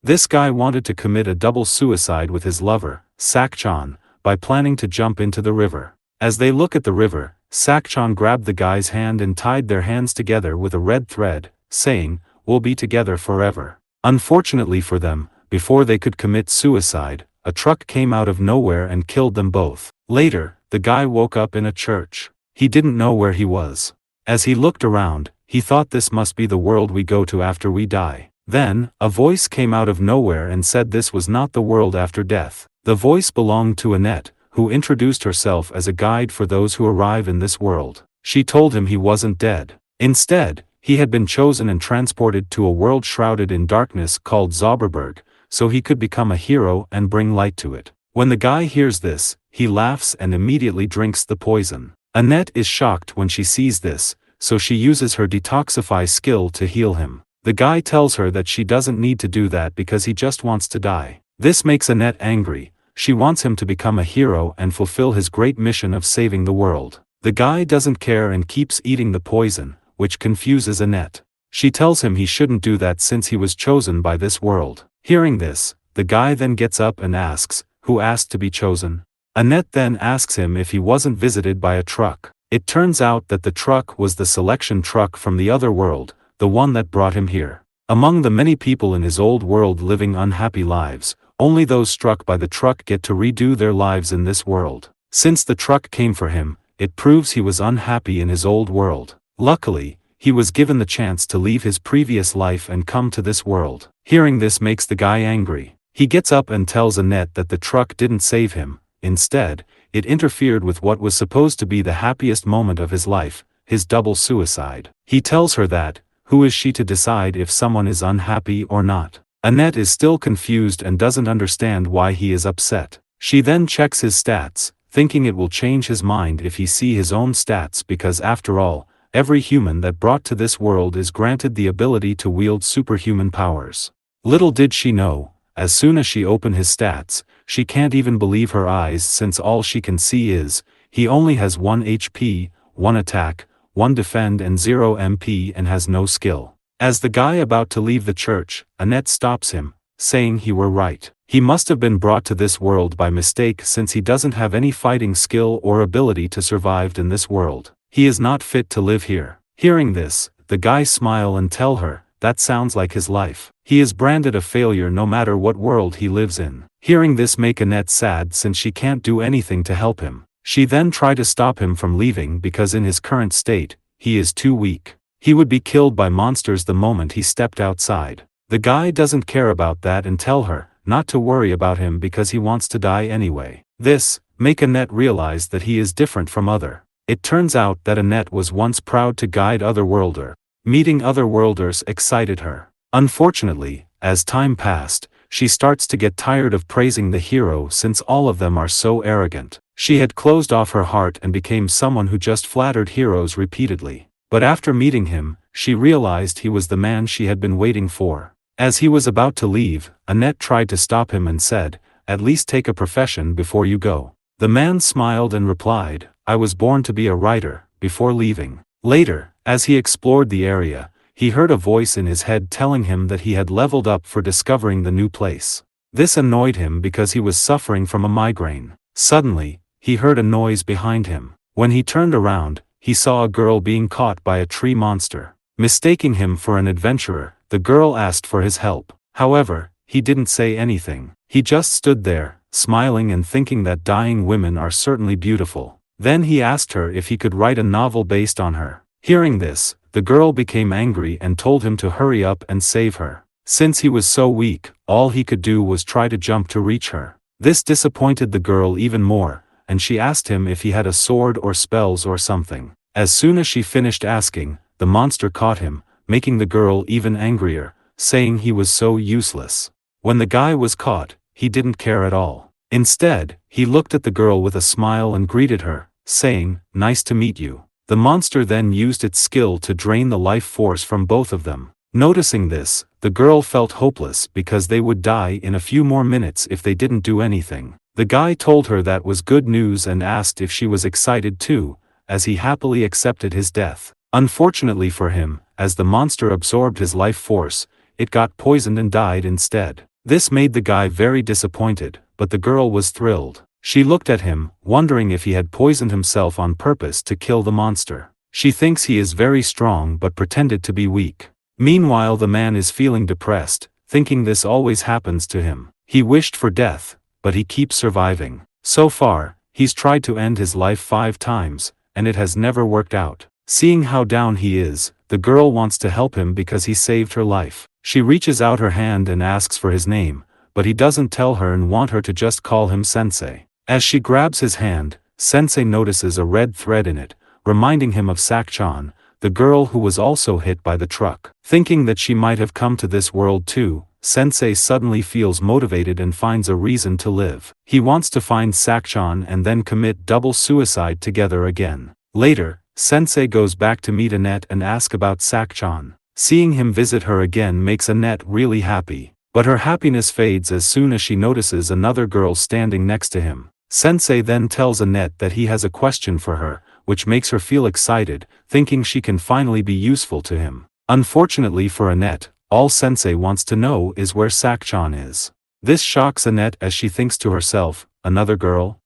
This guy wanted to commit a double suicide with his lover, Sakchan, by planning to jump into the river. As they look at the river, Sakchan grabbed the guy's hand and tied their hands together with a red thread, saying, "We'll be together forever." Unfortunately for them, before they could commit suicide, a truck came out of nowhere and killed them both. Later, the guy woke up in a church. He didn't know where he was. As he looked around, he thought this must be the world we go to after we die. Then, a voice came out of nowhere and said this was not the world after death. The voice belonged to Annette, who introduced herself as a guide for those who arrive in this world. She told him he wasn't dead. Instead, he had been chosen and transported to a world shrouded in darkness called Zauberberg, so he could become a hero and bring light to it. When the guy hears this, he laughs and immediately drinks the poison. Annette is shocked when she sees this, so she uses her detoxify skill to heal him. The guy tells her that she doesn't need to do that because he just wants to die. This makes Annette angry. She wants him to become a hero and fulfill his great mission of saving the world. The guy doesn't care and keeps eating the poison, which confuses Annette. She tells him he shouldn't do that since he was chosen by this world. Hearing this, the guy then gets up and asks, "Who asked to be chosen?" Annette then asks him if he wasn't visited by a truck. It turns out that the truck was the selection truck from the other world, the one that brought him here. Among the many people in his old world living unhappy lives, only those struck by the truck get to redo their lives in this world. Since the truck came for him, it proves he was unhappy in his old world. Luckily, he was given the chance to leave his previous life and come to this world. Hearing this makes the guy angry. He gets up and tells Annette that the truck didn't save him. Instead, it interfered with what was supposed to be the happiest moment of his life, his double suicide. He tells her that, who is she to decide if someone is unhappy or not? Annette is still confused and doesn't understand why he is upset. She then checks his stats, thinking it will change his mind if he sees his own stats because after all, every human that brought to this world is granted the ability to wield superhuman powers. Little did she know, as soon as she opened his stats, she can't even believe her eyes since all she can see is, he only has 1 HP, 1 attack, 1 defend and 0 MP and has no skill. As the guy about to leave the church, Annette stops him, saying he were right. He must have been brought to this world by mistake since he doesn't have any fighting skill or ability to survive in this world. He is not fit to live here. Hearing this, the guy smile and tell her, that sounds like his life. He is branded a failure no matter what world he lives in. Hearing this make Annette sad since she can't do anything to help him. She then try to stop him from leaving because in his current state, he is too weak. He would be killed by monsters the moment he stepped outside. The guy doesn't care about that and tell her, not to worry about him because he wants to die anyway. This, make Annette realize that he is different from other. It turns out that Annette was once proud to guide Otherworlder. Meeting Otherworlders excited her. Unfortunately, as time passed, she starts to get tired of praising the hero since all of them are so arrogant. She had closed off her heart and became someone who just flattered heroes repeatedly. But after meeting him, she realized he was the man she had been waiting for. As he was about to leave, Annette tried to stop him and said, "At least take a profession before you go." The man smiled and replied, "I was born to be a writer," before leaving. Later, as he explored the area, he heard a voice in his head telling him that he had leveled up for discovering the new place. This annoyed him because he was suffering from a migraine. Suddenly, he heard a noise behind him. When he turned around, he saw a girl being caught by a tree monster. Mistaking him for an adventurer, the girl asked for his help. However, he didn't say anything. He just stood there, smiling and thinking that dying women are certainly beautiful. Then he asked her if he could write a novel based on her. Hearing this, the girl became angry and told him to hurry up and save her. Since he was so weak, all he could do was try to jump to reach her. This disappointed the girl even more, and she asked him if he had a sword or spells or something. As soon as she finished asking, the monster caught him, making the girl even angrier, saying he was so useless. When the guy was caught, he didn't care at all. Instead, he looked at the girl with a smile and greeted her, saying, "Nice to meet you." The monster then used its skill to drain the life force from both of them. Noticing this, the girl felt hopeless because they would die in a few more minutes if they didn't do anything. The guy told her that was good news and asked if she was excited too, as he happily accepted his death. Unfortunately for him, as the monster absorbed his life force, it got poisoned and died instead. This made the guy very disappointed, but the girl was thrilled. She looked at him, wondering if he had poisoned himself on purpose to kill the monster. She thinks he is very strong but pretended to be weak. Meanwhile the man is feeling depressed, thinking this always happens to him. He wished for death, but he keeps surviving. So far, he's tried to end his life 5 times, and it has never worked out. Seeing how down he is, the girl wants to help him because he saved her life. She reaches out her hand and asks for his name, but he doesn't tell her and want her to just call him Sensei. As she grabs his hand, Sensei notices a red thread in it, reminding him of Sak-chan, the girl who was also hit by the truck. Thinking that she might have come to this world too, Sensei suddenly feels motivated and finds a reason to live. He wants to find Sak-chan and then commit double suicide together again. Later, Sensei goes back to meet Annette and ask about Sak-chan. Seeing him visit her again makes Annette really happy. But her happiness fades as soon as she notices another girl standing next to him. Sensei then tells Annette that he has a question for her, which makes her feel excited, thinking she can finally be useful to him. Unfortunately for Annette, all Sensei wants to know is where Sak-chan is. This shocks Annette as she thinks to herself, another girl?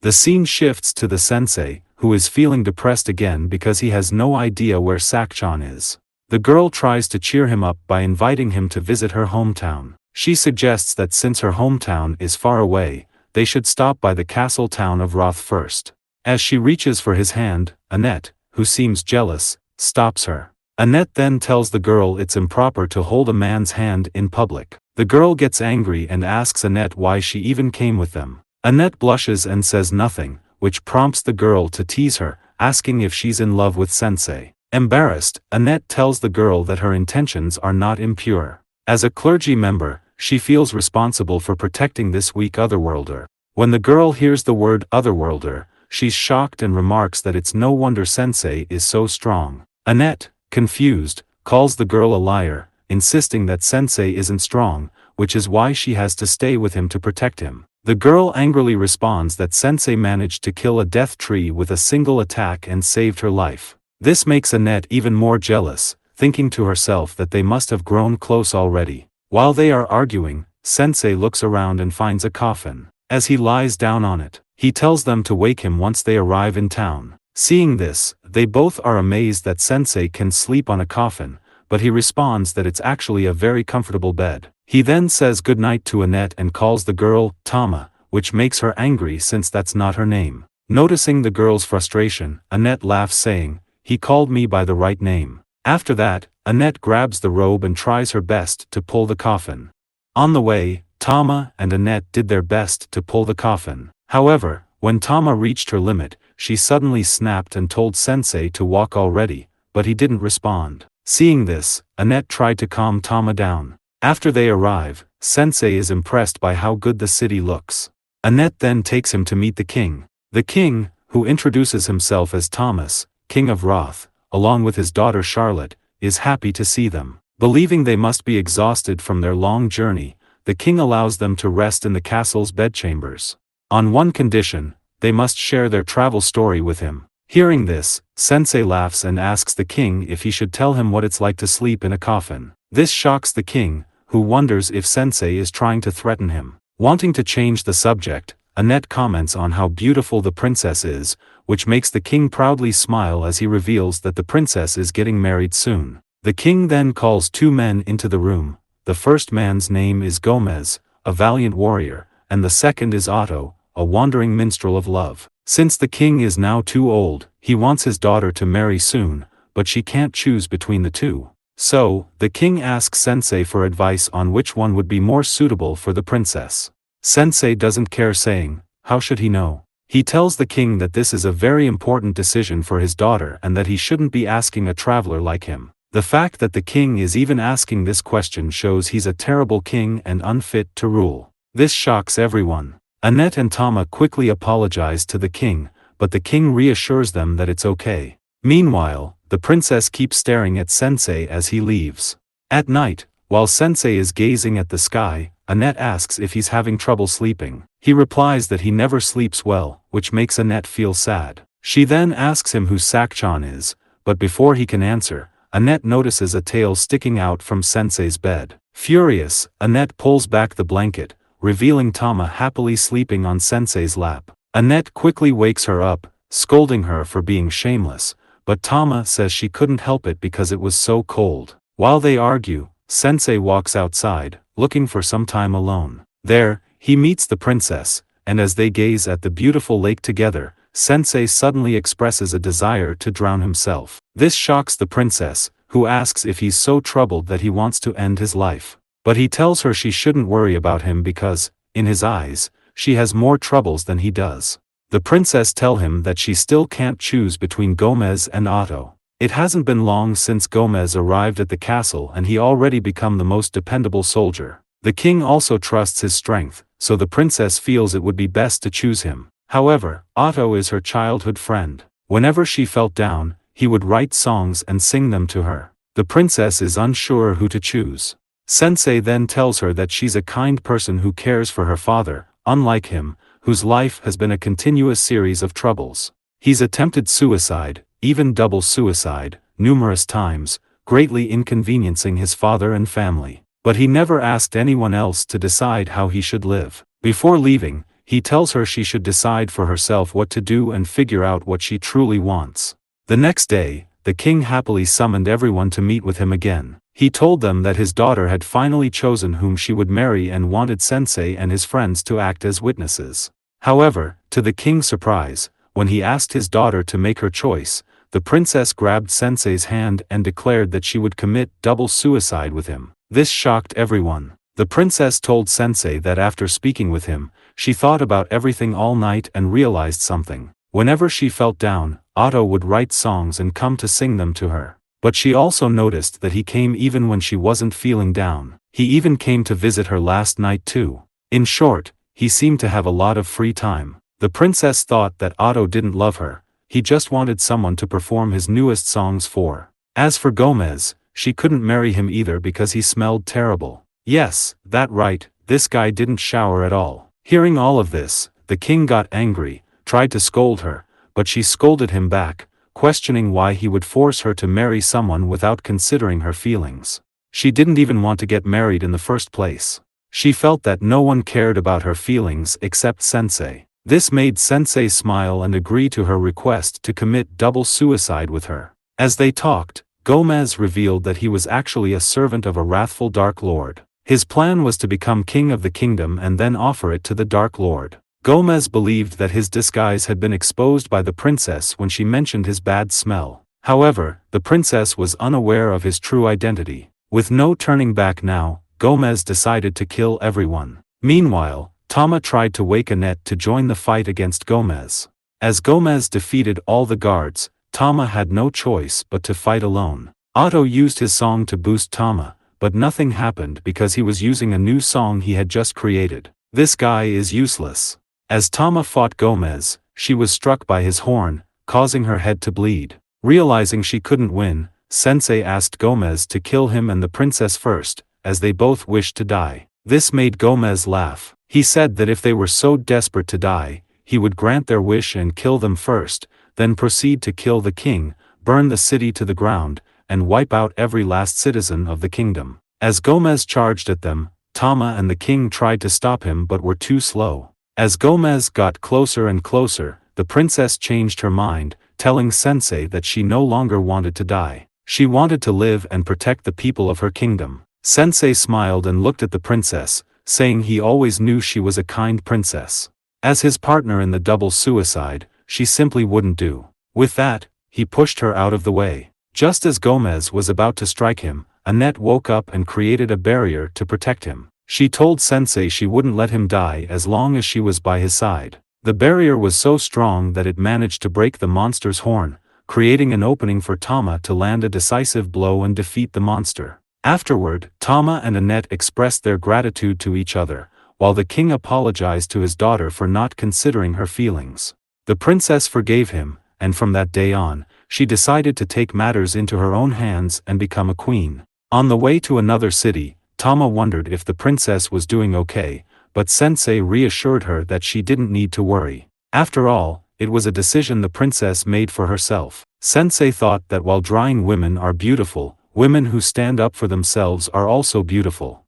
The scene shifts to the Sensei, who is feeling depressed again because he has no idea where Sak-chan is. The girl tries to cheer him up by inviting him to visit her hometown. She suggests that since her hometown is far away, they should stop by the castle town of Roth first. As she reaches for his hand, Annette, who seems jealous, stops her. Annette then tells the girl it's improper to hold a man's hand in public. The girl gets angry and asks Annette why she even came with them. Annette blushes and says nothing, which prompts the girl to tease her, asking if she's in love with Sensei. Embarrassed, Annette tells the girl that her intentions are not impure. As a clergy member, she feels responsible for protecting this weak otherworlder. When the girl hears the word otherworlder, she's shocked and remarks that it's no wonder Sensei is so strong. Annette, confused, calls the girl a liar, insisting that Sensei isn't strong, which is why she has to stay with him to protect him. The girl angrily responds that Sensei managed to kill a death tree with a single attack and saved her life. This makes Annette even more jealous, thinking to herself that they must have grown close already. While they are arguing, Sensei looks around and finds a coffin. As he lies down on it, he tells them to wake him once they arrive in town. Seeing this, they both are amazed that Sensei can sleep on a coffin, but he responds that it's actually a very comfortable bed. He then says goodnight to Annette and calls the girl Tama, which makes her angry since that's not her name. Noticing the girl's frustration, Annette laughs saying, "He called me by the right name." After that, Annette grabs the robe and tries her best to pull the coffin. On the way, Tama and Annette did their best to pull the coffin. However, when Tama reached her limit, she suddenly snapped and told Sensei to walk already, but he didn't respond. Seeing this, Annette tried to calm Tama down. After they arrive, Sensei is impressed by how good the city looks. Annette then takes him to meet the king. The king, who introduces himself as Thomas, King of Roth, along with his daughter Charlotte, is happy to see them. Believing they must be exhausted from their long journey, the king allows them to rest in the castle's bedchambers. On one condition, they must share their travel story with him. Hearing this, Sensei laughs and asks the king if he should tell him what it's like to sleep in a coffin. This shocks the king, who wonders if Sensei is trying to threaten him. Wanting to change the subject, Annette comments on how beautiful the princess is, which makes the king proudly smile as he reveals that the princess is getting married soon. The king then calls 2 men into the room. The first man's name is Gomez, a valiant warrior, and the second is Otto, a wandering minstrel of love. Since the king is now too old, he wants his daughter to marry soon, but she can't choose between the two. So, the king asks Sensei for advice on which one would be more suitable for the princess. Sensei doesn't care, saying, "How should he know?" He tells the king that this is a very important decision for his daughter and that he shouldn't be asking a traveler like him. The fact that the king is even asking this question shows he's a terrible king and unfit to rule. This shocks everyone. Annette and Tama quickly apologize to the king, but the king reassures them that it's okay. Meanwhile, the princess keeps staring at Sensei as he leaves. At night, while Sensei is gazing at the sky, Annette asks if he's having trouble sleeping. He replies that he never sleeps well, which makes Annette feel sad. She then asks him who Sak-chan is, but before he can answer, Annette notices a tail sticking out from Sensei's bed. Furious, Annette pulls back the blanket, revealing Tama happily sleeping on Sensei's lap. Annette quickly wakes her up, scolding her for being shameless, but Tama says she couldn't help it because it was so cold. While they argue, Sensei walks outside, looking for some time alone. There, he meets the princess, and as they gaze at the beautiful lake together, Sensei suddenly expresses a desire to drown himself. This shocks the princess, who asks if he's so troubled that he wants to end his life. But he tells her she shouldn't worry about him because, in his eyes, she has more troubles than he does. The princess tells him that she still can't choose between Gomez and Otto. It hasn't been long since Gomez arrived at the castle and he already become the most dependable soldier. The king also trusts his strength, so the princess feels it would be best to choose him. However, Otto is her childhood friend. Whenever she felt down, he would write songs and sing them to her. The princess is unsure who to choose. Sensei then tells her that she's a kind person who cares for her father, unlike him, whose life has been a continuous series of troubles. He's attempted suicide, even double suicide, numerous times, greatly inconveniencing his father and family. But he never asked anyone else to decide how he should live. Before leaving, he tells her she should decide for herself what to do and figure out what she truly wants. The next day, the king happily summoned everyone to meet with him again. He told them that his daughter had finally chosen whom she would marry and wanted Sensei and his friends to act as witnesses. However, to the king's surprise, when he asked his daughter to make her choice, the princess grabbed Sensei's hand and declared that she would commit double suicide with him. This shocked everyone. The princess told Sensei that after speaking with him, she thought about everything all night and realized something. Whenever she felt down, Otto would write songs and come to sing them to her. But she also noticed that he came even when she wasn't feeling down. He even came to visit her last night too. In short, he seemed to have a lot of free time. The princess thought that Otto didn't love her, he just wanted someone to perform his newest songs for. As for Gomez, she couldn't marry him either because he smelled terrible. Yes, that right, this guy didn't shower at all. Hearing all of this, the king got angry, tried to scold her, but she scolded him back, questioning why he would force her to marry someone without considering her feelings. She didn't even want to get married in the first place. She felt that no one cared about her feelings except Sensei. This made Sensei smile and agree to her request to commit double suicide with her. As they talked, Gomez revealed that he was actually a servant of a wrathful Dark Lord. His plan was to become king of the kingdom and then offer it to the Dark Lord. Gomez believed that his disguise had been exposed by the princess when she mentioned his bad smell. However, the princess was unaware of his true identity. With no turning back now, Gomez decided to kill everyone. Meanwhile, Tama tried to wake Annette to join the fight against Gomez. As Gomez defeated all the guards, Tama had no choice but to fight alone. Otto used his song to boost Tama, but nothing happened because he was using a new song he had just created. This guy is useless. As Tama fought Gomez, she was struck by his horn, causing her head to bleed. Realizing she couldn't win, Sensei asked Gomez to kill him and the princess first, as they both wished to die. This made Gomez laugh. He said that if they were so desperate to die, he would grant their wish and kill them first, then proceed to kill the king, burn the city to the ground, and wipe out every last citizen of the kingdom. As Gomez charged at them, Tama and the king tried to stop him but were too slow. As Gomez got closer and closer, the princess changed her mind, telling Sensei that she no longer wanted to die. She wanted to live and protect the people of her kingdom. Sensei smiled and looked at the princess, saying he always knew she was a kind princess. As his partner in the double suicide, she simply wouldn't do. With that, he pushed her out of the way. Just as Gomez was about to strike him, Annette woke up and created a barrier to protect him. She told Sensei she wouldn't let him die as long as she was by his side. The barrier was so strong that it managed to break the monster's horn, creating an opening for Tama to land a decisive blow and defeat the monster. Afterward, Tama and Annette expressed their gratitude to each other, while the king apologized to his daughter for not considering her feelings. The princess forgave him, and from that day on, she decided to take matters into her own hands and become a queen. On the way to another city, Tama wondered if the princess was doing okay, but Sensei reassured her that she didn't need to worry. After all, it was a decision the princess made for herself. Sensei thought that while drawing women are beautiful, women who stand up for themselves are also beautiful.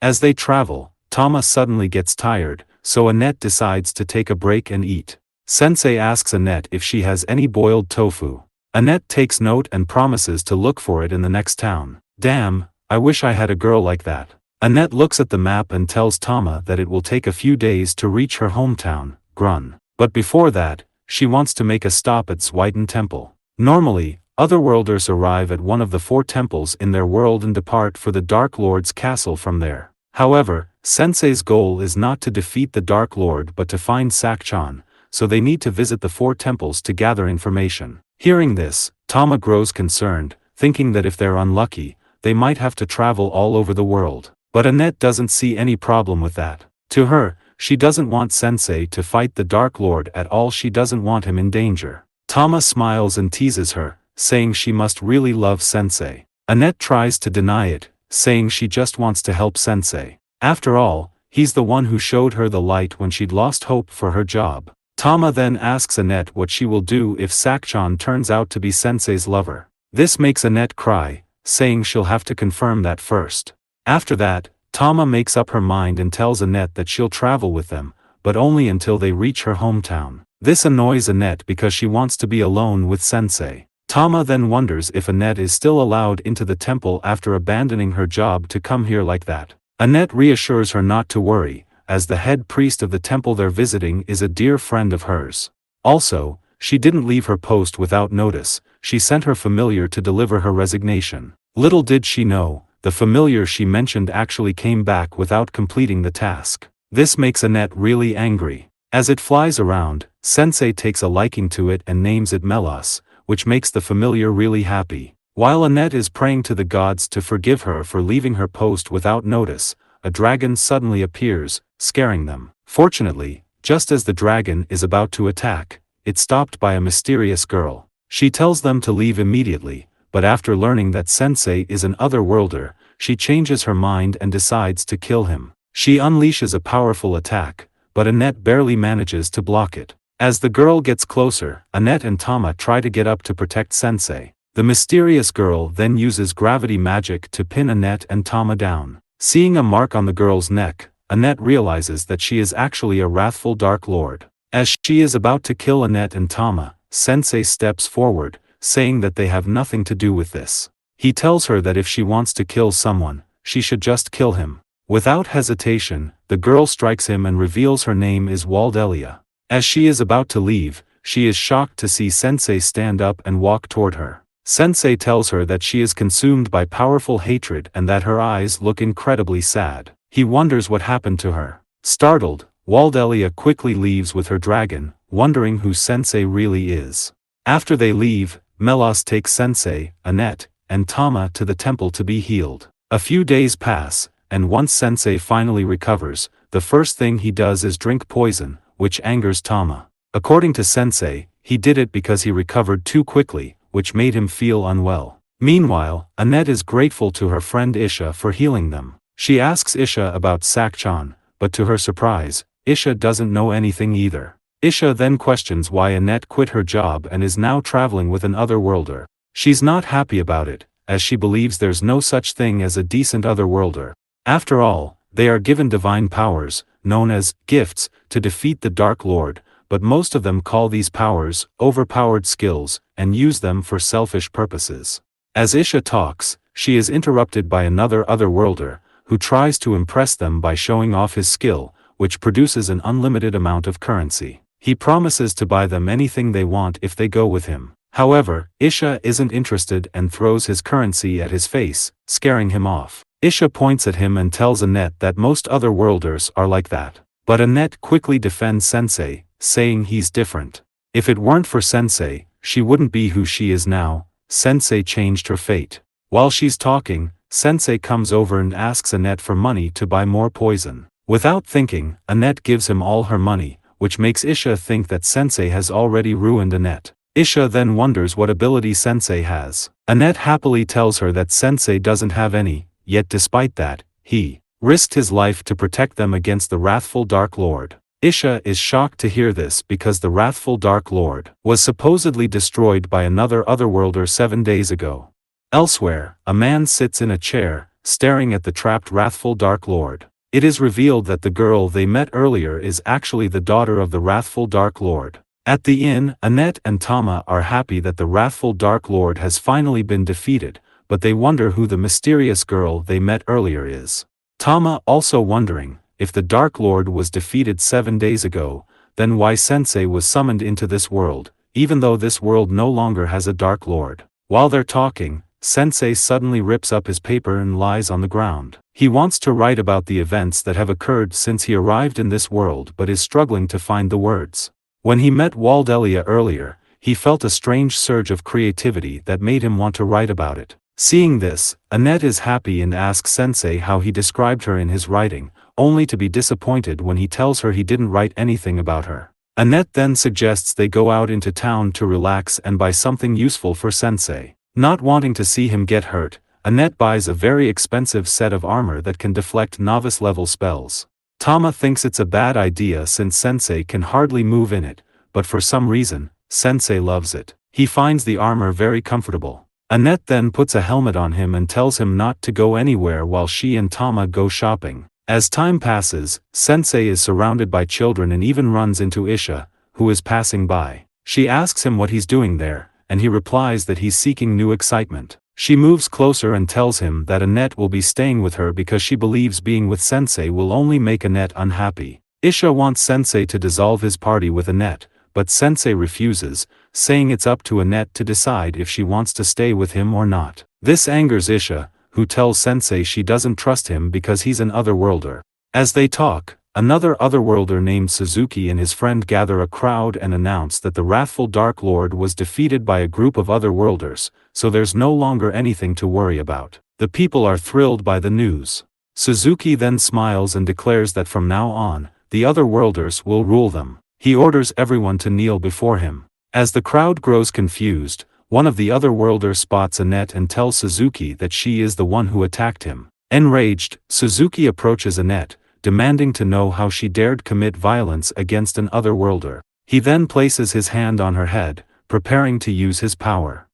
As they travel, Tama suddenly gets tired, so Annette decides to take a break and eat. Sensei asks Annette if she has any boiled tofu. Annette takes note and promises to look for it in the next town. Damn, I wish I had a girl like that. Annette looks at the map and tells Tama that it will take a few days to reach her hometown, Grun. But before that, she wants to make a stop at Zwiden Temple. Normally, Otherworlders arrive at one of the 4 temples in their world and depart for the Dark Lord's castle from there. However, Sensei's goal is not to defeat the Dark Lord but to find Sakchan, so they need to visit the 4 temples to gather information. Hearing this, Tama grows concerned, thinking that if they're unlucky, they might have to travel all over the world. But Annette doesn't see any problem with that. To her, she doesn't want Sensei to fight the Dark Lord at all, she doesn't want him in danger. Tama smiles and teases her, saying she must really love Sensei. Annette tries to deny it, saying she just wants to help Sensei. After all, he's the one who showed her the light when she'd lost hope for her job. Tama then asks Annette what she will do if Sakchan turns out to be Sensei's lover. This makes Annette cry, saying she'll have to confirm that first. After that, Tama makes up her mind and tells Annette that she'll travel with them, but only until they reach her hometown. This annoys Annette because she wants to be alone with Sensei. Tama then wonders if Annette is still allowed into the temple after abandoning her job to come here like that. Annette reassures her not to worry, as the head priest of the temple they're visiting is a dear friend of hers. Also, she didn't leave her post without notice, she sent her familiar to deliver her resignation. Little did she know, the familiar she mentioned actually came back without completing the task. This makes Annette really angry. As it flies around, Sensei takes a liking to it and names it Melos, which makes the familiar really happy. While Annette is praying to the gods to forgive her for leaving her post without notice, a dragon suddenly appears, scaring them. Fortunately, just as the dragon is about to attack, it's stopped by a mysterious girl. She tells them to leave immediately, but after learning that Sensei is an otherworlder, she changes her mind and decides to kill him. She unleashes a powerful attack, but Annette barely manages to block it. As the girl gets closer, Annette and Tama try to get up to protect Sensei. The mysterious girl then uses gravity magic to pin Annette and Tama down. Seeing a mark on the girl's neck, Annette realizes that she is actually a wrathful Dark Lord. As she is about to kill Annette and Tama, Sensei steps forward, saying that they have nothing to do with this. He tells her that if she wants to kill someone, she should just kill him. Without hesitation, the girl strikes him and reveals her name is Waldelia. As she is about to leave, she is shocked to see Sensei stand up and walk toward her. Sensei tells her that she is consumed by powerful hatred and that her eyes look incredibly sad. He wonders what happened to her. Startled, Waldelia quickly leaves with her dragon, wondering who Sensei really is. After they leave, Melos takes Sensei, Annette, and Tama to the temple to be healed. A few days pass, and once Sensei finally recovers, the first thing he does is drink poison, which angers Tama. According to Sensei, he did it because he recovered too quickly, which made him feel unwell. Meanwhile, Annette is grateful to her friend Isha for healing them. She asks Isha about Sakchan, but to her surprise, Isha doesn't know anything either. Isha then questions why Annette quit her job and is now traveling with an otherworlder. She's not happy about it, as she believes there's no such thing as a decent otherworlder. After all, they are given divine powers, known as gifts, to defeat the Dark Lord, but most of them call these powers overpowered skills, and use them for selfish purposes. As Isha talks, she is interrupted by another otherworlder, who tries to impress them by showing off his skill, which produces an unlimited amount of currency. He promises to buy them anything they want if they go with him. However, Isha isn't interested and throws his currency at his face, scaring him off. Isha points at him and tells Annette that most otherworlders are like that. But Annette quickly defends Sensei, saying he's different. If it weren't for Sensei, she wouldn't be who she is now. Sensei changed her fate. While she's talking, Sensei comes over and asks Annette for money to buy more poison. Without thinking, Annette gives him all her money, which makes Isha think that Sensei has already ruined Annette. Isha then wonders what ability Sensei has. Annette happily tells her that Sensei doesn't have any, yet despite that, he risked his life to protect them against the wrathful Dark Lord. Isha is shocked to hear this because the wrathful Dark Lord was supposedly destroyed by another otherworlder 7 days ago. Elsewhere, a man sits in a chair, staring at the trapped wrathful Dark Lord. It is revealed that the girl they met earlier is actually the daughter of the wrathful Dark Lord. At the inn, Annette and Tama are happy that the wrathful Dark Lord has finally been defeated, but they wonder who the mysterious girl they met earlier is. Tama also wondering, if the Dark Lord was defeated 7 days ago, then why Sensei was summoned into this world, even though this world no longer has a Dark Lord. While they're talking, Sensei suddenly rips up his paper and lies on the ground. He wants to write about the events that have occurred since he arrived in this world but is struggling to find the words. When he met Waldelia earlier, he felt a strange surge of creativity that made him want to write about it. Seeing this, Annette is happy and asks Sensei how he described her in his writing, only to be disappointed when he tells her he didn't write anything about her. Annette then suggests they go out into town to relax and buy something useful for Sensei. Not wanting to see him get hurt, Annette buys a very expensive set of armor that can deflect novice-level spells. Tama thinks it's a bad idea since Sensei can hardly move in it, but for some reason, Sensei loves it. He finds the armor very comfortable. Annette then puts a helmet on him and tells him not to go anywhere while she and Tama go shopping. As time passes, Sensei is surrounded by children and even runs into Isha, who is passing by. She asks him what he's doing there, and he replies that he's seeking new excitement. She moves closer and tells him that Annette will be staying with her because she believes being with Sensei will only make Annette unhappy. Isha wants Sensei to dissolve his party with Annette, but Sensei refuses, saying it's up to Annette to decide if she wants to stay with him or not. This angers Isha, who tells Sensei she doesn't trust him because he's an otherworlder. As they talk, another otherworlder named Suzuki and his friend gather a crowd and announce that the wrathful Dark Lord was defeated by a group of otherworlders, so there's no longer anything to worry about. The people are thrilled by the news. Suzuki then smiles and declares that from now on, the otherworlders will rule them. He orders everyone to kneel before him. As the crowd grows confused, one of the otherworlders spots Annette and tells Suzuki that she is the one who attacked him. Enraged, Suzuki approaches Annette, demanding to know how she dared commit violence against an otherworlder. He then places his hand on her head, preparing to use his power.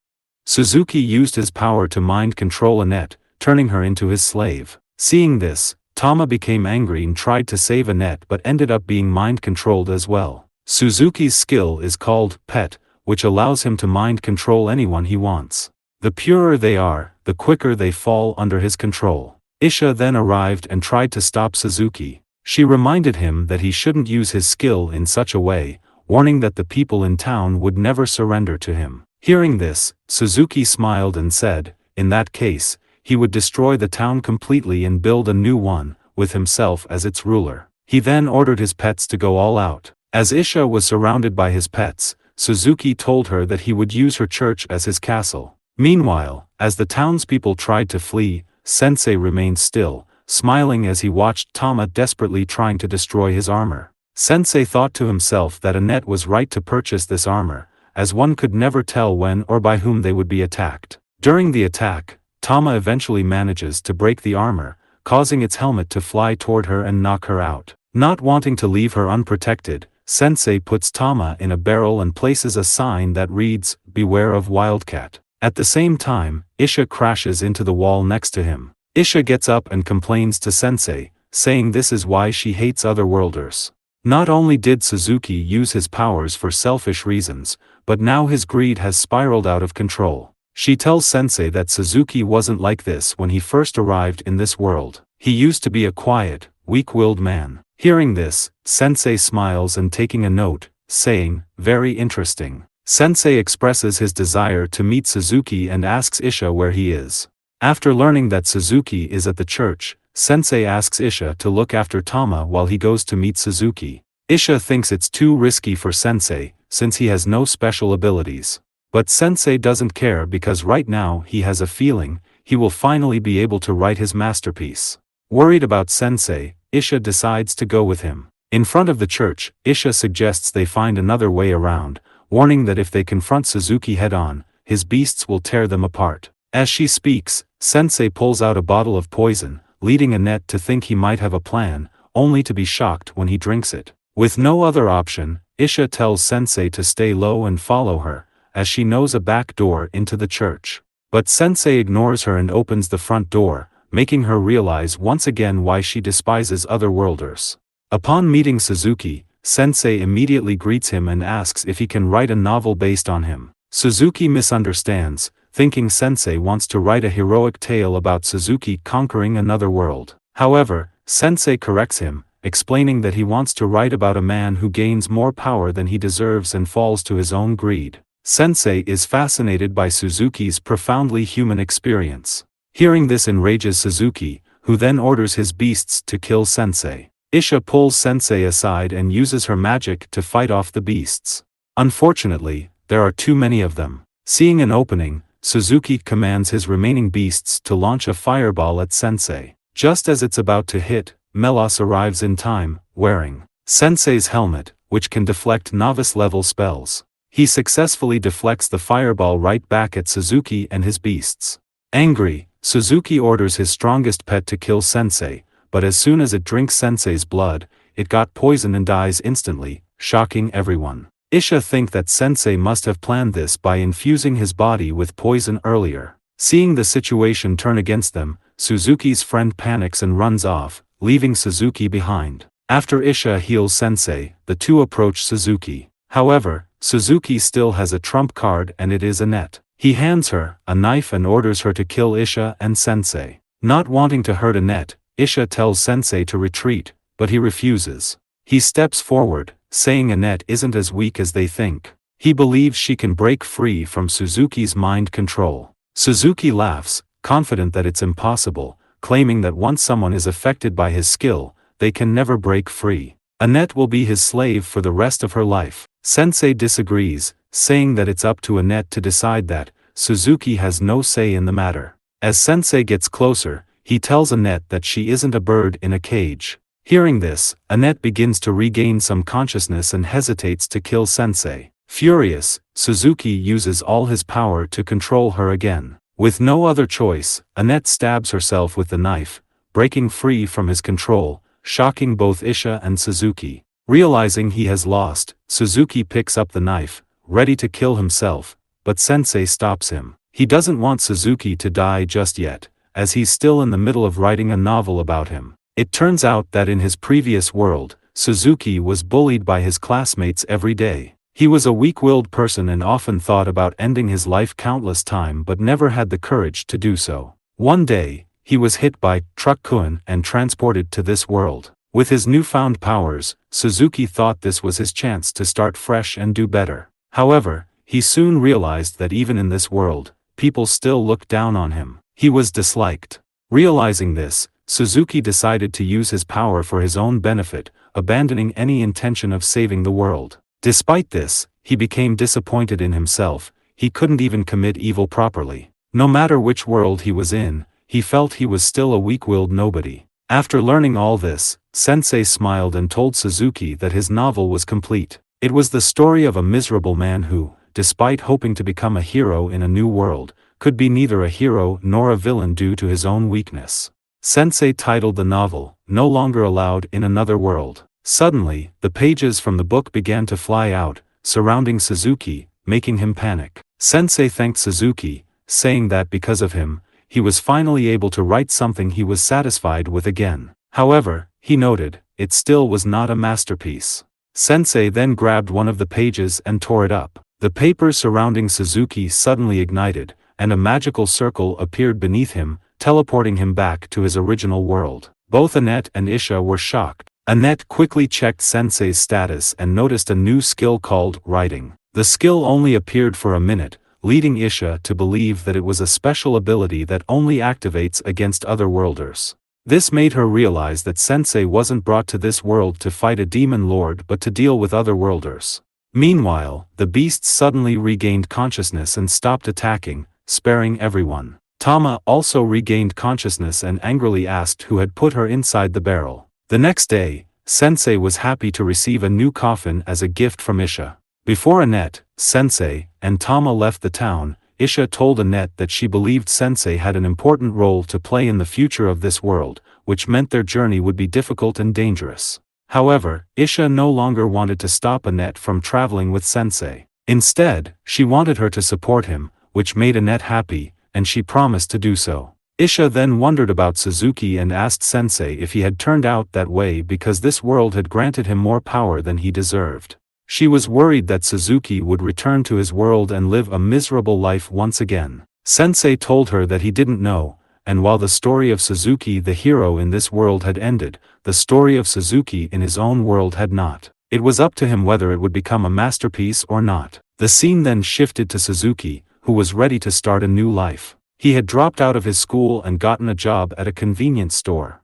Suzuki used his power to mind control Annette, turning her into his slave. Seeing this, Tama became angry and tried to save Annette but ended up being mind controlled as well. Suzuki's skill is called Pet, which allows him to mind control anyone he wants. The purer they are, the quicker they fall under his control. Isha then arrived and tried to stop Suzuki. She reminded him that he shouldn't use his skill in such a way, warning that the people in town would never surrender to him. Hearing this, Suzuki smiled and said, in that case, he would destroy the town completely and build a new one, with himself as its ruler. He then ordered his pets to go all out. As Isha was surrounded by his pets, Suzuki told her that he would use her church as his castle. Meanwhile, as the townspeople tried to flee, Sensei remained still, smiling as he watched Tama desperately trying to destroy his armor. Sensei thought to himself that Annette was right to purchase this armor, as one could never tell when or by whom they would be attacked. During the attack, Tama eventually manages to break the armor, causing its helmet to fly toward her and knock her out. Not wanting to leave her unprotected, Sensei puts Tama in a barrel and places a sign that reads, "Beware of Wildcat." At the same time, Isha crashes into the wall next to him. Isha gets up and complains to Sensei, saying this is why she hates otherworlders. Not only did Suzuki use his powers for selfish reasons, but now his greed has spiraled out of control. She tells Sensei that Suzuki wasn't like this when he first arrived in this world. He used to be a quiet, weak-willed man. Hearing this, Sensei smiles and taking a note, saying, "Very interesting." Sensei expresses his desire to meet Suzuki and asks Isha where he is. After learning that Suzuki is at the church, Sensei asks Isha to look after Tama while he goes to meet Suzuki. Isha thinks it's too risky for Sensei, since he has no special abilities. But Sensei doesn't care because right now he has a feeling he will finally be able to write his masterpiece. Worried about Sensei, Isha decides to go with him. In front of the church, Isha suggests they find another way around, warning that if they confront Suzuki head-on, his beasts will tear them apart. As she speaks, Sensei pulls out a bottle of poison, leading Annette to think he might have a plan, only to be shocked when he drinks it. With no other option, Isha tells Sensei to stay low and follow her, as she knows a back door into the church. But Sensei ignores her and opens the front door, making her realize once again why she despises otherworlders. Upon meeting Suzuki, Sensei immediately greets him and asks if he can write a novel based on him. Suzuki misunderstands, thinking Sensei wants to write a heroic tale about Suzuki conquering another world. However, Sensei corrects him, explaining that he wants to write about a man who gains more power than he deserves and falls to his own greed. Sensei is fascinated by Suzuki's profoundly human experience. Hearing this enrages Suzuki, who then orders his beasts to kill Sensei. Isha pulls Sensei aside and uses her magic to fight off the beasts. Unfortunately, there are too many of them. Seeing an opening, Suzuki commands his remaining beasts to launch a fireball at Sensei. Just as it's about to hit, Melos arrives in time, wearing Sensei's helmet, which can deflect novice-level spells. He successfully deflects the fireball right back at Suzuki and his beasts. Angry, Suzuki orders his strongest pet to kill Sensei, but as soon as it drinks Sensei's blood, it got poison and dies instantly, shocking everyone. Isha think that Sensei must have planned this by infusing his body with poison earlier. Seeing the situation turn against them, Suzuki's friend panics and runs off, leaving Suzuki behind. After Isha heals Sensei, the two approach Suzuki. However, Suzuki still has a trump card and it is Annette. He hands her a knife and orders her to kill Isha and Sensei. Not wanting to hurt Annette, Isha tells Sensei to retreat, but he refuses. He steps forward, saying Annette isn't as weak as they think. He believes she can break free from Suzuki's mind control. Suzuki laughs, confident that it's impossible, claiming that once someone is affected by his skill, they can never break free. Annette will be his slave for the rest of her life. Sensei disagrees, saying that it's up to Annette to decide that. Suzuki has no say in the matter. As Sensei gets closer, he tells Annette that she isn't a bird in a cage. Hearing this, Annette begins to regain some consciousness and hesitates to kill Sensei. Furious, Suzuki uses all his power to control her again. With no other choice, Annette stabs herself with the knife, breaking free from his control, shocking both Isha and Suzuki. Realizing he has lost, Suzuki picks up the knife, ready to kill himself, but Sensei stops him. He doesn't want Suzuki to die just yet, as he's still in the middle of writing a novel about him. It turns out that in his previous world, Suzuki was bullied by his classmates every day. He was a weak-willed person and often thought about ending his life countless times but never had the courage to do so. One day, he was hit by Recapforfun and transported to this world. With his newfound powers, Suzuki thought this was his chance to start fresh and do better. However, he soon realized that even in this world, people still looked down on him. He was disliked. Realizing this, Suzuki decided to use his power for his own benefit, abandoning any intention of saving the world. Despite this, he became disappointed in himself. He couldn't even commit evil properly. No matter which world he was in, he felt he was still a weak-willed nobody. After learning all this, Sensei smiled and told Suzuki that his novel was complete. It was the story of a miserable man who, despite hoping to become a hero in a new world, could be neither a hero nor a villain due to his own weakness. Sensei titled the novel, No Longer Allowed in Another World. Suddenly, the pages from the book began to fly out, surrounding Suzuki, making him panic. Sensei thanked Suzuki, saying that because of him, he was finally able to write something he was satisfied with again. However, he noted, it still was not a masterpiece. Sensei then grabbed one of the pages and tore it up. The paper surrounding Suzuki suddenly ignited, and a magical circle appeared beneath him, teleporting him back to his original world. Both Annette and Isha were shocked. Annette quickly checked Sensei's status and noticed a new skill called writing. The skill only appeared for a minute, leading Isha to believe that it was a special ability that only activates against otherworlders. This made her realize that Sensei wasn't brought to this world to fight a demon lord but to deal with otherworlders. Meanwhile, the beasts suddenly regained consciousness and stopped attacking, sparing everyone. Tama also regained consciousness and angrily asked who had put her inside the barrel. The next day, Sensei was happy to receive a new coffin as a gift from Isha. Before Annette, Sensei, and Tama left the town, Isha told Annette that she believed Sensei had an important role to play in the future of this world, which meant their journey would be difficult and dangerous. However, Isha no longer wanted to stop Annette from traveling with Sensei. Instead, she wanted her to support him, which made Annette happy, and she promised to do so. Isha then wondered about Suzuki and asked Sensei if he had turned out that way because this world had granted him more power than he deserved. She was worried that Suzuki would return to his world and live a miserable life once again. Sensei told her that he didn't know, and while the story of Suzuki the hero in this world had ended, the story of Suzuki in his own world had not. It was up to him whether it would become a masterpiece or not. The scene then shifted to Suzuki, who was ready to start a new life. He had dropped out of his school and gotten a job at a convenience store.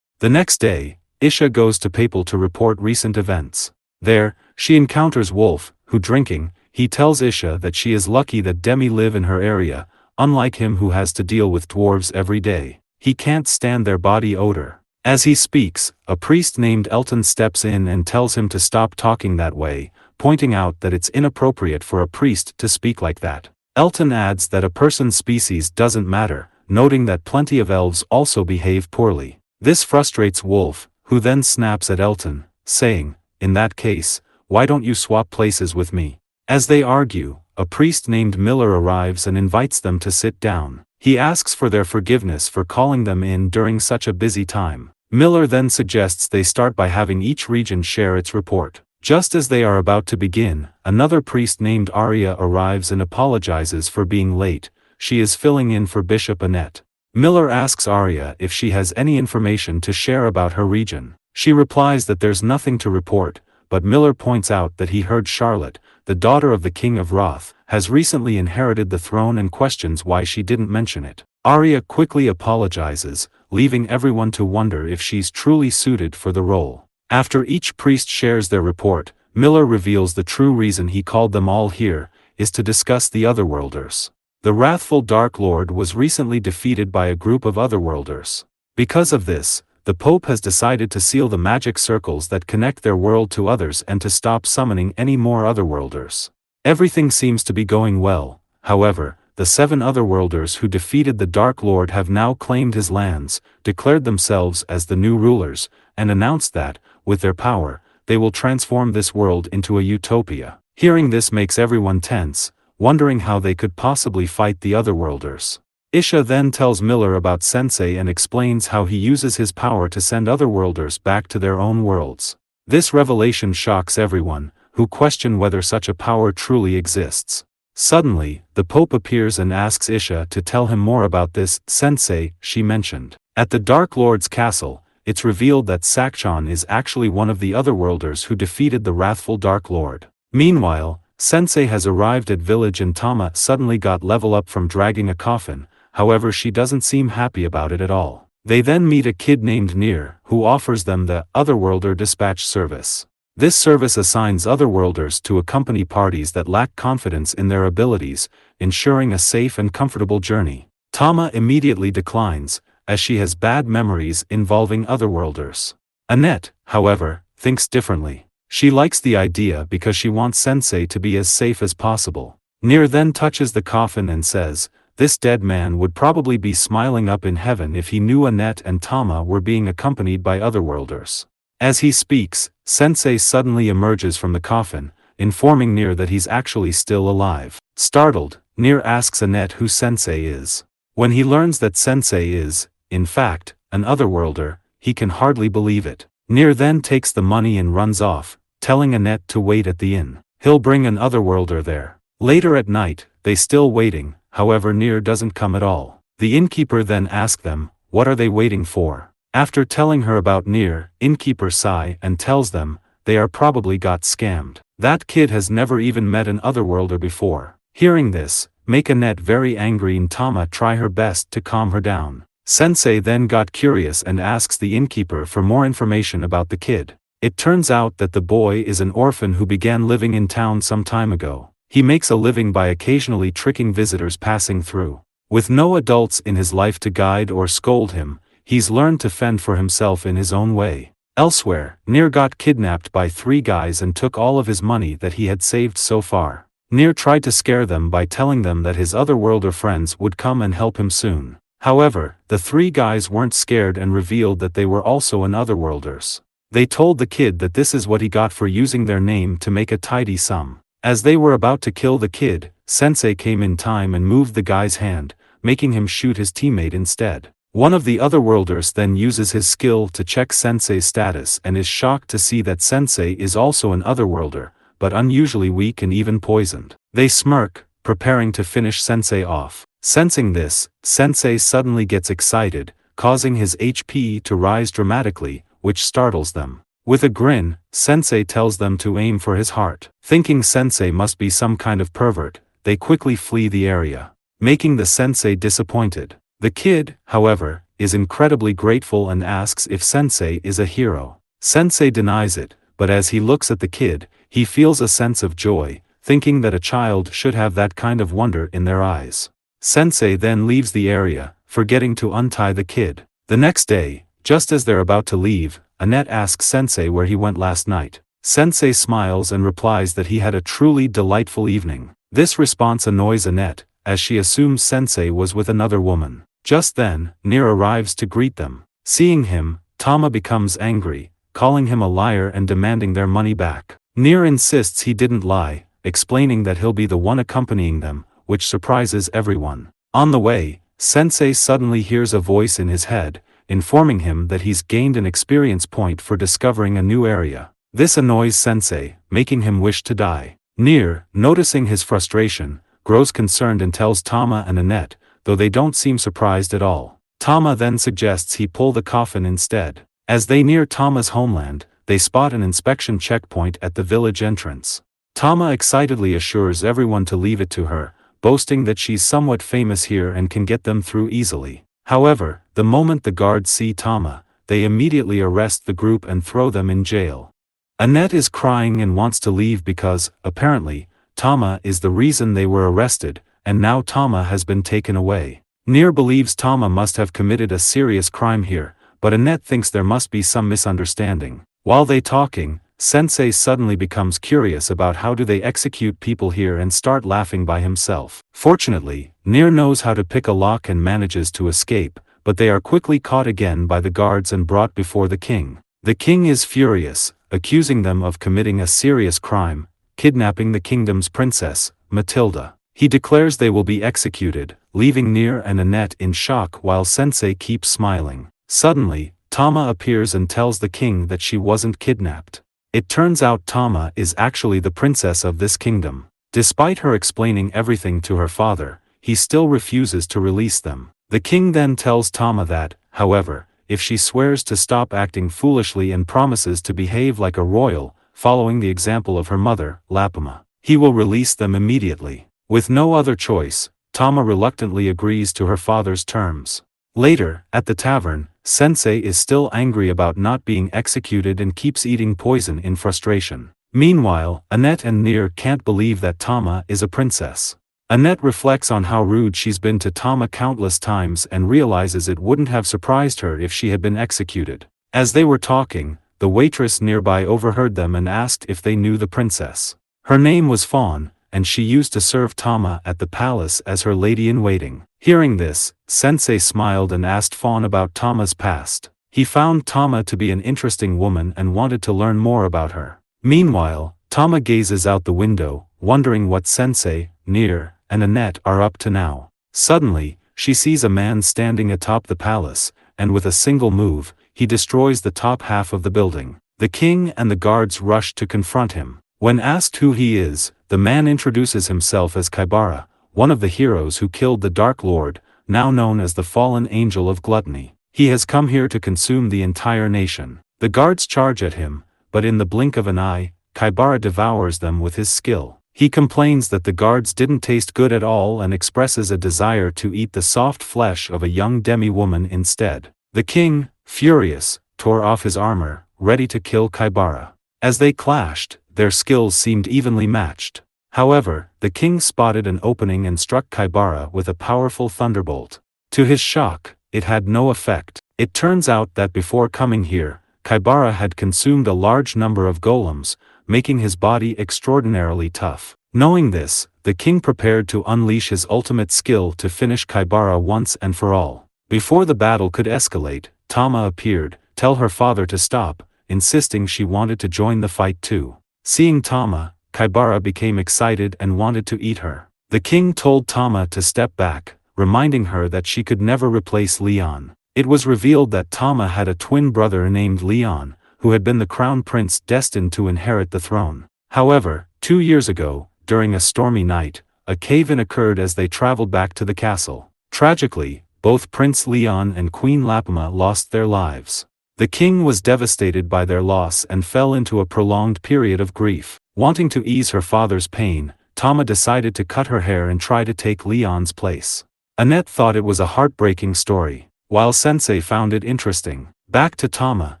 The next day, Isha goes to Papal to report recent events. There, she encounters Wolf, who drinking, he tells Isha that she is lucky that Demi live in her area, unlike him who has to deal with dwarves every day. He can't stand their body odor. As he speaks, a priest named Elton steps in and tells him to stop talking that way, pointing out that it's inappropriate for a priest to speak like that. Elton adds that a person's species doesn't matter, noting that plenty of elves also behave poorly. This frustrates Wolf, who then snaps at Elton, saying, "In that case, why don't you swap places with me?" As they argue, a priest named Miller arrives and invites them to sit down. He asks for their forgiveness for calling them in during such a busy time. Miller then suggests they start by having each region share its report. Just as they are about to begin, another priest named Arya arrives and apologizes for being late. She is filling in for Bishop Annette. Miller asks Arya if she has any information to share about her region. She replies that there's nothing to report, but Miller points out that he heard Charlotte, the daughter of the King of Roth, has recently inherited the throne and questions why she didn't mention it. Arya quickly apologizes, leaving everyone to wonder if she's truly suited for the role. After each priest shares their report, Miller reveals the true reason he called them all here, is to discuss the Otherworlders. The wrathful Dark Lord was recently defeated by a group of Otherworlders. Because of this, the Pope has decided to seal the magic circles that connect their world to others and to stop summoning any more Otherworlders. Everything seems to be going well. However, the 7 Otherworlders who defeated the Dark Lord have now claimed his lands, declared themselves as the new rulers, and announced that, with their power, they will transform this world into a utopia. Hearing this makes everyone tense, wondering how they could possibly fight the Otherworlders. Isha then tells Miller about Sensei and explains how he uses his power to send Otherworlders back to their own worlds. This revelation shocks everyone, who question whether such a power truly exists. Suddenly, the Pope appears and asks Isha to tell him more about this Sensei she mentioned. At the Dark Lord's castle, it's revealed that Sakchon is actually one of the Otherworlders who defeated the wrathful Dark Lord. Meanwhile, Sensei has arrived at village and Tama suddenly got level up from dragging a coffin, however she doesn't seem happy about it at all. They then meet a kid named Nir, who offers them the Otherworlder Dispatch Service. This service assigns Otherworlders to accompany parties that lack confidence in their abilities, ensuring a safe and comfortable journey. Tama immediately declines, as she has bad memories involving Otherworlders. Annette, however, thinks differently. She likes the idea because she wants Sensei to be as safe as possible. Nir then touches the coffin and says, this dead man would probably be smiling up in heaven if he knew Annette and Tama were being accompanied by Otherworlders. As he speaks, Sensei suddenly emerges from the coffin, informing Nir that he's actually still alive. Startled, Nir asks Annette who Sensei is. When he learns that Sensei is, in fact, an Otherworlder, he can hardly believe it. Nir then takes the money and runs off, telling Annette to wait at the inn. He'll bring an Otherworlder there. Later at night, they still waiting, however Nir doesn't come at all. The innkeeper then asks them, what are they waiting for? After telling her about Nir, innkeeper sigh and tells them, they are probably got scammed. That kid has never even met an Otherworlder before. Hearing this, make Annette very angry and Tama try her best to calm her down. Sensei then got curious and asks the innkeeper for more information about the kid. It turns out that the boy is an orphan who began living in town some time ago. He makes a living by occasionally tricking visitors passing through. With no adults in his life to guide or scold him, he's learned to fend for himself in his own way. Elsewhere, Nir got kidnapped by 3 guys and took all of his money that he had saved so far. Nir tried to scare them by telling them that his Otherworlder friends would come and help him soon. However, the 3 guys weren't scared and revealed that they were also an Otherworlders. They told the kid that this is what he got for using their name to make a tidy sum. As they were about to kill the kid, Sensei came in time and moved the guy's hand, making him shoot his teammate instead. One of the otherworlders then uses his skill to check Sensei's status and is shocked to see that Sensei is also an otherworlder, but unusually weak and even poisoned. They smirk, preparing to finish Sensei off. Sensing this, Sensei suddenly gets excited, causing his HP to rise dramatically, which startles them. With a grin, Sensei tells them to aim for his heart. Thinking Sensei must be some kind of pervert, they quickly flee the area, making the Sensei disappointed. The kid, however, is incredibly grateful and asks if Sensei is a hero. Sensei denies it, but as he looks at the kid, he feels a sense of joy, thinking that a child should have that kind of wonder in their eyes. Sensei then leaves the area, forgetting to untie the kid. The next day, just as they're about to leave, Annette asks Sensei where he went last night. Sensei smiles and replies that he had a truly delightful evening. This response annoys Annette, as she assumes Sensei was with another woman. Just then, Nier arrives to greet them. Seeing him, Tama becomes angry, calling him a liar and demanding their money back. Nier insists he didn't lie, explaining that he'll be the one accompanying them, which surprises everyone. On the way, Sensei suddenly hears a voice in his head, informing him that he's gained an experience point for discovering a new area. This annoys Sensei, making him wish to die. Nier, noticing his frustration, grows concerned and tells Tama and Annette, though they don't seem surprised at all. Tama then suggests he pull the coffin instead. As they near Tama's homeland, they spot an inspection checkpoint at the village entrance. Tama excitedly assures everyone to leave it to her, boasting that she's somewhat famous here and can get them through easily. However, the moment the guards see Tama, they immediately arrest the group and throw them in jail. Annette is crying and wants to leave because, apparently, Tama is the reason they were arrested, and now Tama has been taken away. Nier believes Tama must have committed a serious crime here, but Annette thinks there must be some misunderstanding. While they talking, Sensei suddenly becomes curious about how do they execute people here and start laughing by himself. Fortunately, Nier knows how to pick a lock and manages to escape, but they are quickly caught again by the guards and brought before the king. The king is furious, accusing them of committing a serious crime, kidnapping the kingdom's princess, Matilda. He declares they will be executed, leaving Nier and Annette in shock while Sensei keeps smiling. Suddenly, Tama appears and tells the king that she wasn't kidnapped. It turns out Tama is actually the princess of this kingdom. Despite her explaining everything to her father, he still refuses to release them. The king then tells Tama that, however, if she swears to stop acting foolishly and promises to behave like a royal, following the example of her mother, Lapama, he will release them immediately. With no other choice, Tama reluctantly agrees to her father's terms. Later, at the tavern, Sensei is still angry about not being executed and keeps eating poison in frustration. Meanwhile, Annette and Nier can't believe that Tama is a princess. Annette reflects on how rude she's been to Tama countless times and realizes it wouldn't have surprised her if she had been executed. As they were talking, the waitress nearby overheard them and asked if they knew the princess. Her name was Fawn, and she used to serve Tama at the palace as her lady-in-waiting. Hearing this, Sensei smiled and asked Fawn about Tama's past. He found Tama to be an interesting woman and wanted to learn more about her. Meanwhile, Tama gazes out the window, wondering what Sensei, Nier, and Annette are up to now. Suddenly, she sees a man standing atop the palace, and with a single move, he destroys the top half of the building. The king and the guards rush to confront him. When asked who he is, the man introduces himself as Kaibara, one of the heroes who killed the Dark Lord, now known as the Fallen Angel of Gluttony. He has come here to consume the entire nation. The guards charge at him, but in the blink of an eye, Kaibara devours them with his skill. He complains that the guards didn't taste good at all and expresses a desire to eat the soft flesh of a young demi-woman instead. The king, furious, tore off his armor, ready to kill Kaibara. As they clashed, their skills seemed evenly matched. However, the king spotted an opening and struck Kaibara with a powerful thunderbolt. To his shock, it had no effect. It turns out that before coming here, Kaibara had consumed a large number of golems, making his body extraordinarily tough. Knowing this, the king prepared to unleash his ultimate skill to finish Kaibara once and for all. Before the battle could escalate, Tama appeared, tell her father to stop, insisting she wanted to join the fight too. Seeing Tama, Kaibara became excited and wanted to eat her. The king told Tama to step back, reminding her that she could never replace Leon. It was revealed that Tama had a twin brother named Leon, who had been the crown prince destined to inherit the throne. However, 2 years ago, during a stormy night, a cave-in occurred as they traveled back to the castle. Tragically, both Prince Leon and Queen Lapima lost their lives. The king was devastated by their loss and fell into a prolonged period of grief. Wanting to ease her father's pain, Tama decided to cut her hair and try to take Leon's place. Annette thought it was a heartbreaking story, while Sensei found it interesting. Back to Tama,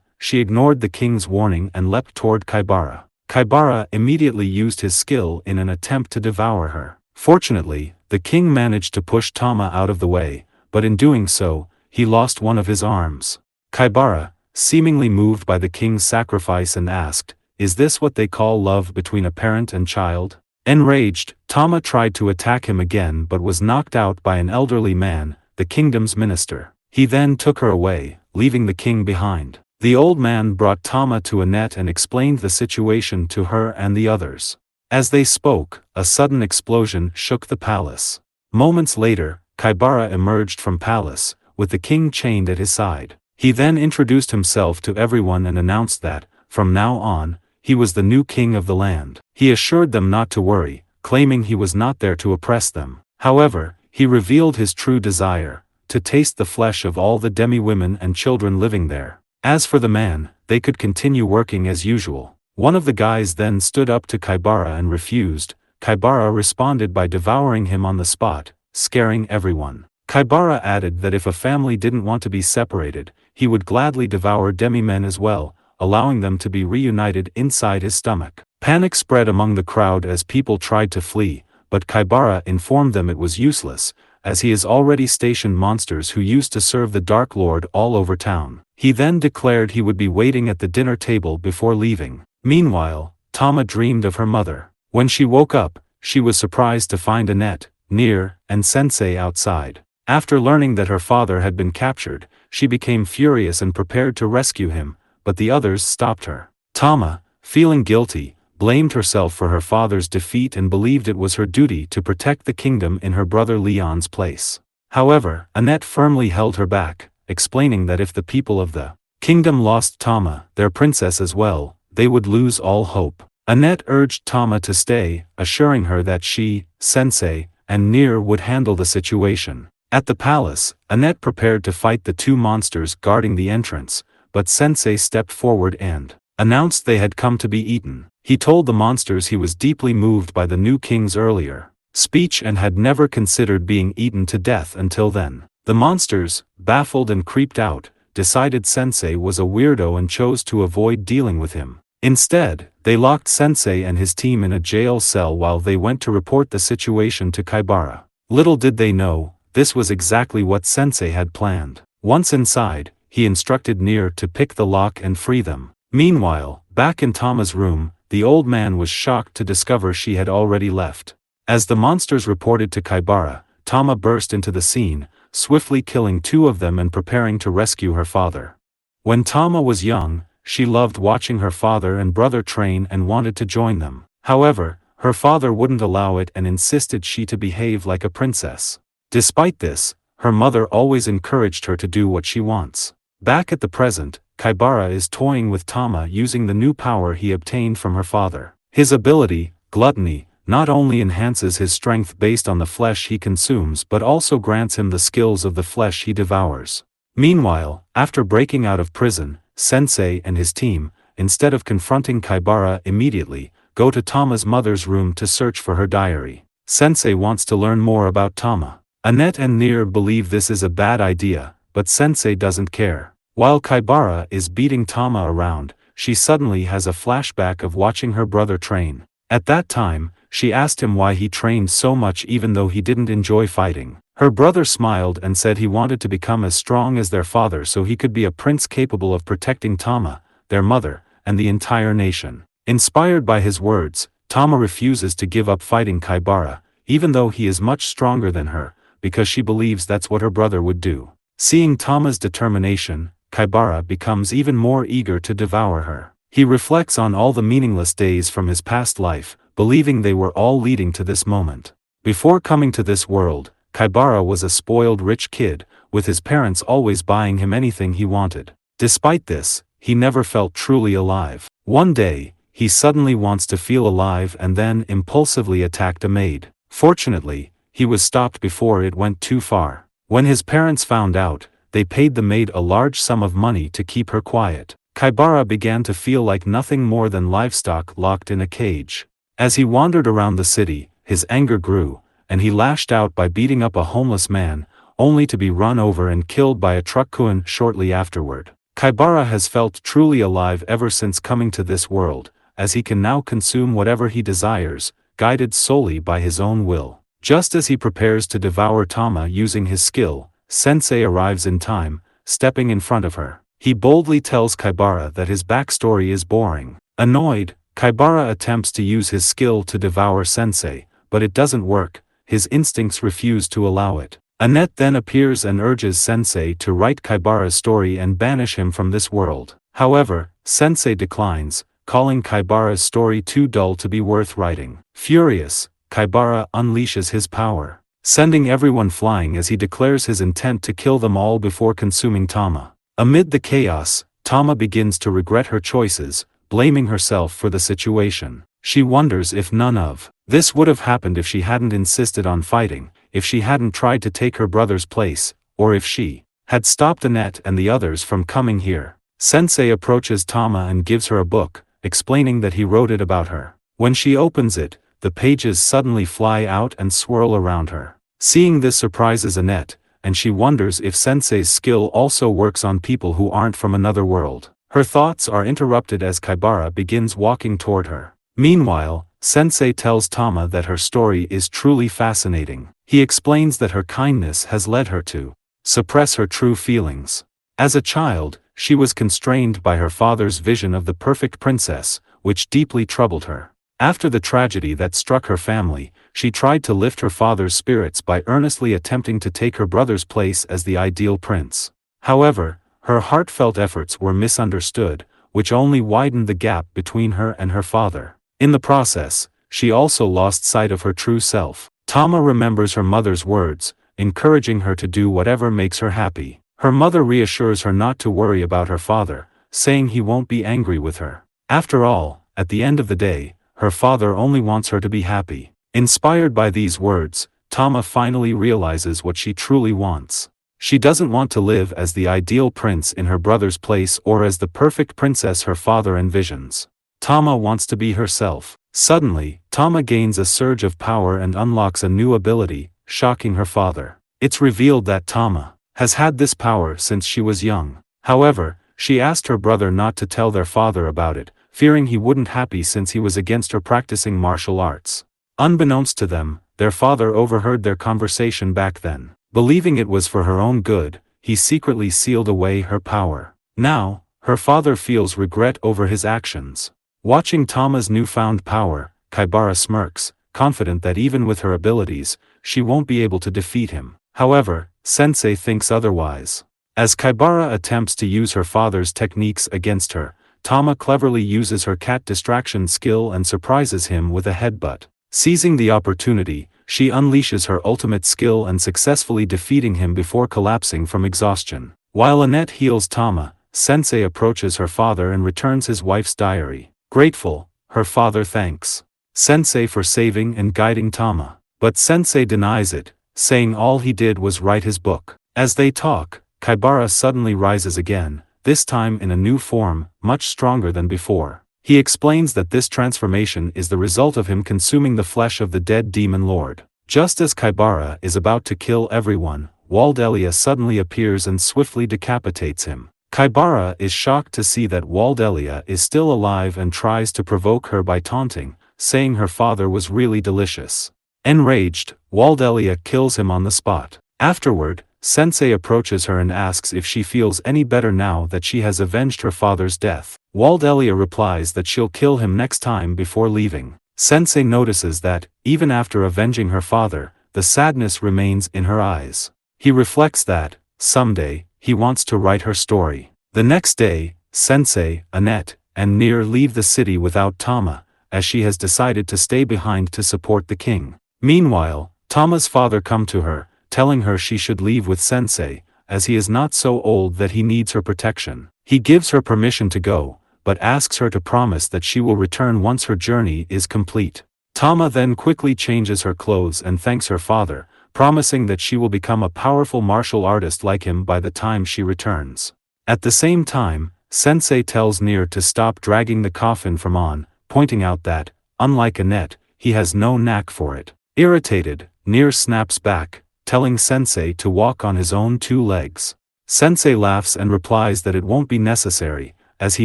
she ignored the king's warning and leapt toward Kaibara. Kaibara immediately used his skill in an attempt to devour her. Fortunately, the king managed to push Tama out of the way, but in doing so, he lost one of his arms. Kaibara, seemingly moved by the king's sacrifice, and asked, "Is this what they call love between a parent and child?" Enraged, Tama tried to attack him again but was knocked out by an elderly man, the kingdom's minister. He then took her away, leaving the king behind. The old man brought Tama to Annette and explained the situation to her and the others. As they spoke, a sudden explosion shook the palace. Moments later, Kaibara emerged from palace, with the king chained at his side. He then introduced himself to everyone and announced that, from now on, he was the new king of the land. He assured them not to worry, claiming he was not there to oppress them. However, he revealed his true desire, to taste the flesh of all the demi-women and children living there. As for the man, they could continue working as usual. One of the guys then stood up to Kaibara and refused. Kaibara responded by devouring him on the spot, scaring everyone. Kaibara added that if a family didn't want to be separated, he would gladly devour demi-men as well, allowing them to be reunited inside his stomach. Panic spread among the crowd as people tried to flee, but Kaibara informed them it was useless, as he has already stationed monsters who used to serve the Dark Lord all over town. He then declared he would be waiting at the dinner table before leaving. Meanwhile, Tama dreamed of her mother. When she woke up, she was surprised to find Annette, Nier, and Sensei outside. After learning that her father had been captured, she became furious and prepared to rescue him, but the others stopped her. Tama, feeling guilty, blamed herself for her father's defeat and believed it was her duty to protect the kingdom in her brother Leon's place. However, Annette firmly held her back, explaining that if the people of the kingdom lost Tama, their princess as well, they would lose all hope. Annette urged Tama to stay, assuring her that she, Sensei, and Nier would handle the situation. At the palace, Annette prepared to fight the two monsters guarding the entrance, but Sensei stepped forward and announced they had come to be eaten. He told the monsters he was deeply moved by the new king's earlier speech and had never considered being eaten to death until then. The monsters, baffled and creeped out, decided Sensei was a weirdo and chose to avoid dealing with him. Instead, they locked Sensei and his team in a jail cell while they went to report the situation to Kaibara. Little did they know, this was exactly what Sensei had planned. Once inside, he instructed Nier to pick the lock and free them. Meanwhile, back in Tama's room, the old man was shocked to discover she had already left. As the monsters reported to Kaibara, Tama burst into the scene, swiftly killing two of them and preparing to rescue her father. When Tama was young, she loved watching her father and brother train and wanted to join them. However, her father wouldn't allow it and insisted she to behave like a princess. Despite this, her mother always encouraged her to do what she wants. Back at the present, Kaibara is toying with Tama using the new power he obtained from her father. His ability, gluttony, not only enhances his strength based on the flesh he consumes but also grants him the skills of the flesh he devours. Meanwhile, after breaking out of prison, Sensei and his team, instead of confronting Kaibara immediately, go to Tama's mother's room to search for her diary. Sensei wants to learn more about Tama. Annette and Nier believe this is a bad idea, but Sensei doesn't care. While Kaibara is beating Tama around, she suddenly has a flashback of watching her brother train. At that time, she asked him why he trained so much even though he didn't enjoy fighting. Her brother smiled and said he wanted to become as strong as their father so he could be a prince capable of protecting Tama, their mother, and the entire nation. Inspired by his words, Tama refuses to give up fighting Kaibara, even though he is much stronger than her, because she believes that's what her brother would do. Seeing Tama's determination, Kaibara becomes even more eager to devour her. He reflects on all the meaningless days from his past life, believing they were all leading to this moment. Before coming to this world, Kaibara was a spoiled rich kid, with his parents always buying him anything he wanted. Despite this, he never felt truly alive. One day, he suddenly wants to feel alive and then impulsively attacked a maid. Fortunately, he was stopped before it went too far. When his parents found out, they paid the maid a large sum of money to keep her quiet. Kaibara began to feel like nothing more than livestock locked in a cage. As he wandered around the city, his anger grew, and he lashed out by beating up a homeless man, only to be run over and killed by a truck-kun shortly afterward. Kaibara has felt truly alive ever since coming to this world, as he can now consume whatever he desires, guided solely by his own will. Just as he prepares to devour Tama using his skill, Sensei arrives in time, stepping in front of her. He boldly tells Kaibara that his backstory is boring. Annoyed, Kaibara attempts to use his skill to devour Sensei, but it doesn't work. His instincts refuse to allow it. Annette then appears and urges Sensei to write Kaibara's story and banish him from this world. However, Sensei declines, calling Kaibara's story too dull to be worth writing. Furious, Kaibara unleashes his power, sending everyone flying as he declares his intent to kill them all before consuming Tama. Amid the chaos, Tama begins to regret her choices, blaming herself for the situation. She wonders if none of this would have happened if she hadn't insisted on fighting, if she hadn't tried to take her brother's place, or if she had stopped Annette and the others from coming here. Sensei approaches Tama and gives her a book, explaining that he wrote it about her. When she opens it, the pages suddenly fly out and swirl around her. Seeing this surprises Annette, and she wonders if Sensei's skill also works on people who aren't from another world. Her thoughts are interrupted as Kaibara begins walking toward her. Meanwhile, Sensei tells Tama that her story is truly fascinating. He explains that her kindness has led her to suppress her true feelings. As a child, she was constrained by her father's vision of the perfect princess, which deeply troubled her. After the tragedy that struck her family, she tried to lift her father's spirits by earnestly attempting to take her brother's place as the ideal prince. However, her heartfelt efforts were misunderstood, which only widened the gap between her and her father. In the process, she also lost sight of her true self. Tama remembers her mother's words, encouraging her to do whatever makes her happy. Her mother reassures her not to worry about her father, saying he won't be angry with her. After all, at the end of the day, her father only wants her to be happy. Inspired by these words, Tama finally realizes what she truly wants. She doesn't want to live as the ideal prince in her brother's place or as the perfect princess her father envisions. Tama wants to be herself. Suddenly, Tama gains a surge of power and unlocks a new ability, shocking her father. It's revealed that Tama has had this power since she was young. However, she asked her brother not to tell their father about it, fearing he wouldn't happy since he was against her practicing martial arts. Unbeknownst to them, their father overheard their conversation back then. Believing it was for her own good, he secretly sealed away her power. Now, her father feels regret over his actions. Watching Tama's newfound power, Kaibara smirks, confident that even with her abilities, she won't be able to defeat him. However, Sensei thinks otherwise. As Kaibara attempts to use her father's techniques against her, Tama cleverly uses her cat distraction skill and surprises him with a headbutt. Seizing the opportunity, she unleashes her ultimate skill and successfully defeating him before collapsing from exhaustion. While Annette heals Tama, Sensei approaches her father and returns his wife's diary. Grateful, her father thanks Sensei for saving and guiding Tama. But Sensei denies it, saying all he did was write his book. As they talk, Kaibara suddenly rises again, this time in a new form, much stronger than before. He explains that this transformation is the result of him consuming the flesh of the dead demon lord. Just as Kaibara is about to kill everyone, Waldelia suddenly appears and swiftly decapitates him. Kaibara is shocked to see that Waldelia is still alive and tries to provoke her by taunting, saying her father was really delicious. Enraged, Waldelia kills him on the spot. Afterward, Sensei approaches her and asks if she feels any better now that she has avenged her father's death. Waldelia replies that she'll kill him next time before leaving. Sensei notices that, even after avenging her father, the sadness remains in her eyes. He reflects that, someday, he wants to write her story. The next day, Sensei, Annette, and Near leave the city without Tama, as she has decided to stay behind to support the king. Meanwhile, Tama's father comes to her, telling her she should leave with Sensei, as he is not so old that he needs her protection. He gives her permission to go, but asks her to promise that she will return once her journey is complete. Tama then quickly changes her clothes and thanks her father, promising that she will become a powerful martial artist like him by the time she returns. At the same time, Sensei tells Nier to stop dragging the coffin from on, pointing out that, unlike Annette, he has no knack for it. Irritated, Nier snaps back, telling Sensei to walk on his own 2 legs. Sensei laughs and replies that it won't be necessary, as he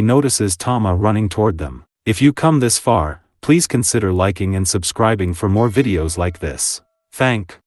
notices Tama running toward them. If you come this far, please consider liking and subscribing for more videos like this. Thank